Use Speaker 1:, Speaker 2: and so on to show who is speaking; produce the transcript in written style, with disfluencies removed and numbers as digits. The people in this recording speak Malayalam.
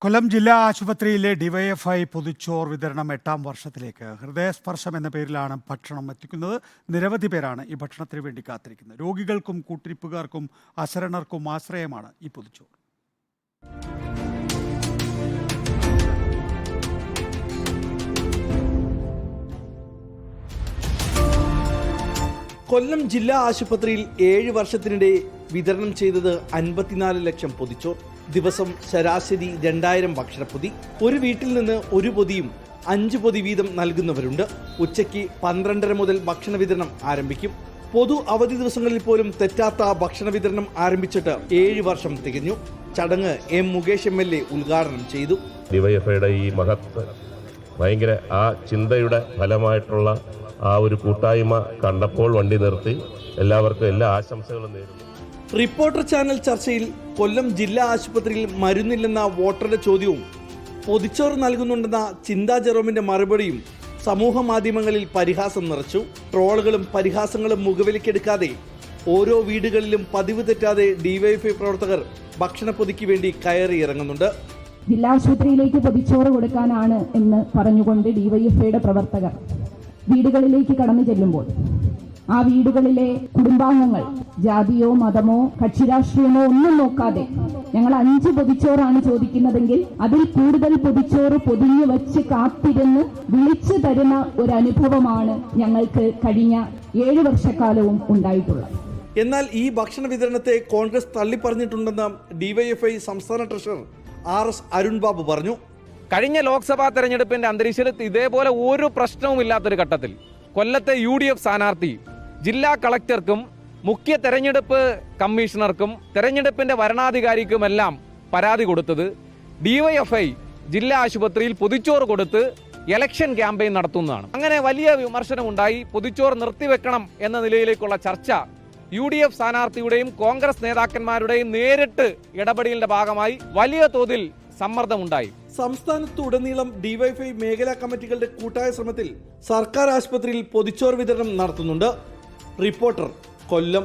Speaker 1: കൊല്ലം ജില്ലാ ആശുപത്രിയിലെ ഡിവൈഎഫ്ഐ പൊതിച്ചോർ വിതരണം 8ാം വർഷത്തിലേക്ക്. ഹൃദയസ്പർശം എന്ന പേരിലാണ് ഭക്ഷണം എത്തിക്കുന്നത്. നിരവധി പേരാണ് ഈ ഭക്ഷണത്തിന് വേണ്ടി കാത്തിരിക്കുന്നത്. രോഗികൾക്കും കൂട്ടിരിപ്പുകാർക്കും അശരണർക്കും ആശ്രയമാണ് ഈ പൊതിച്ചോർ.
Speaker 2: കൊല്ലം ജില്ലാ ആശുപത്രിയിൽ 7 വർഷത്തിനിടെ വിതരണം ചെയ്തത് 54 ലക്ഷം പൊതിച്ചോർ. ദിവസം ശരാശരി 2000 ഭക്ഷണപ്പൊതി. ഒരു വീട്ടിൽ നിന്ന് ഒരു പൊതിയും 5 പൊതി വീതം നൽകുന്നവരുണ്ട്. ഉച്ചയ്ക്ക് 12:30 മുതൽ ഭക്ഷണ വിതരണം ആരംഭിക്കും. പൊതു അവധി ദിവസങ്ങളിൽ പോലും തെറ്റാത്ത ഭക്ഷണ വിതരണം ആരംഭിച്ചിട്ട് 7 വർഷം തികഞ്ഞു. ചടങ്ങ് എം മുകേഷ് MLA ഉദ്ഘാടനം ചെയ്തു.
Speaker 3: ഡിവൈഎഫ്ഐയുടെ ഈ മഹത്ത് ഭയങ്കര ആ ചിന്തയുടെ ഫലമായിട്ടുള്ള ആ ഒരു കൂട്ടായ്മ കണ്ടപ്പോൾ വണ്ടി നിർത്തി എല്ലാവർക്കും എല്ലാ ആശംസകളും നേരുന്നു.
Speaker 2: റിപ്പോർട്ടർ ചാനൽ ചർച്ചയിൽ കൊല്ലം ജില്ലാ ആശുപത്രിയിൽ മരുന്നില്ലെന്ന വോട്ടറുടെ ചോദ്യവും പൊതിച്ചോറ് നൽകുന്നുണ്ടെന്ന ചിന്താ ജെറോമിന്റെ മറുപടിയും സമൂഹ മാധ്യമങ്ങളിൽ പരിഹാസം നിറച്ചു. ട്രോളുകളും പരിഹാസങ്ങളും മുഖവിലക്കെടുക്കാതെ ഓരോ വീടുകളിലും പതിവ് തെറ്റാതെ ഡിവൈഎഫ്ഐ പ്രവർത്തകർ ഭക്ഷണപ്പൊതിക്ക് വേണ്ടി കയറി ഇറങ്ങുന്നുണ്ട്.
Speaker 4: ജില്ലാ ആശുപത്രിയിലേക്ക് പൊതിച്ചോറ് കൊടുക്കാനാണ് എന്ന് പറഞ്ഞുകൊണ്ട് ഡിവൈഎഫ്ഐയുടെ പ്രവർത്തകർ വീടുകളിലേക്ക് കടന്നു ചെല്ലുമ്പോൾ ആ വീടുകളിലെ കുടുംബാംഗങ്ങൾ ജാതിയോ മതമോ കക്ഷിരാഷ്ട്രീയമോ ഒന്നും നോക്കാതെ ഞങ്ങൾ 5 പൊതിച്ചോറാണ് ചോദിക്കുന്നതെങ്കിൽ അതിൽ കൂടുതൽ പൊതിച്ചോറ് പൊതിഞ്ഞു വെച്ച് കാത്തിരുന്ന് വിളിച്ചു തരുന്ന ഒരു അനുഭവമാണ് ഞങ്ങൾക്ക് കഴിഞ്ഞ 7 വർഷക്കാലവും ഉണ്ടായിട്ടുള്ളത്.
Speaker 2: എന്നാൽ ഈ ഭക്ഷണ വിതരണത്തെ കോൺഗ്രസ് തള്ളിപ്പറഞ്ഞിട്ടുണ്ടെന്ന് ഡിവൈഎഫ്ഐ സംസ്ഥാന ട്രഷറർ RS അരുൺ ബാബു പറഞ്ഞു.
Speaker 5: കഴിഞ്ഞ ലോക്സഭാ തെരഞ്ഞെടുപ്പിന്റെ അന്തരീക്ഷത്തിൽ ഇതേപോലെ ഒരു പ്രശ്നവും ഇല്ലാത്തൊരു ഘട്ടത്തിൽ കൊല്ലത്തെ UDF സ്ഥാനാർത്ഥി ജില്ലാ കളക്ടർക്കും മുഖ്യ തെരഞ്ഞെടുപ്പ് കമ്മീഷണർക്കും തെരഞ്ഞെടുപ്പിന്റെ വരണാധികാരിക്കുമെല്ലാം പരാതി കൊടുത്തത് ഡിവൈഎഫ്ഐ ജില്ലാ ആശുപത്രിയിൽ പൊതിച്ചോറ് കൊടുത്ത് ഇലക്ഷൻ ക്യാമ്പയിൻ നടത്തുന്നതാണ്. അങ്ങനെ വലിയ വിമർശനമുണ്ടായി. പൊതിച്ചോറ് നിർത്തിവെക്കണം എന്ന നിലയിലേക്കുള്ള ചർച്ച UDF സ്ഥാനാർത്ഥിയുടെയും കോൺഗ്രസ് നേതാക്കന്മാരുടെയും നേരിട്ട് ഇടപെടലിന്റെ ഭാഗമായി വലിയ തോതിൽ സമ്മർദ്ദമുണ്ടായി.
Speaker 2: സംസ്ഥാനത്തുടനീളം ഡിവൈഎഫ്ഐ മേഖലാ കമ്മിറ്റികളുടെ കൂട്ടായ ശ്രമത്തിൽ സർക്കാർ ആശുപത്രിയിൽ പൊതിച്ചോറ് വിതരണം നടത്തുന്നുണ്ട്. റിപ്പോർട്ടർ കൊല്ലം.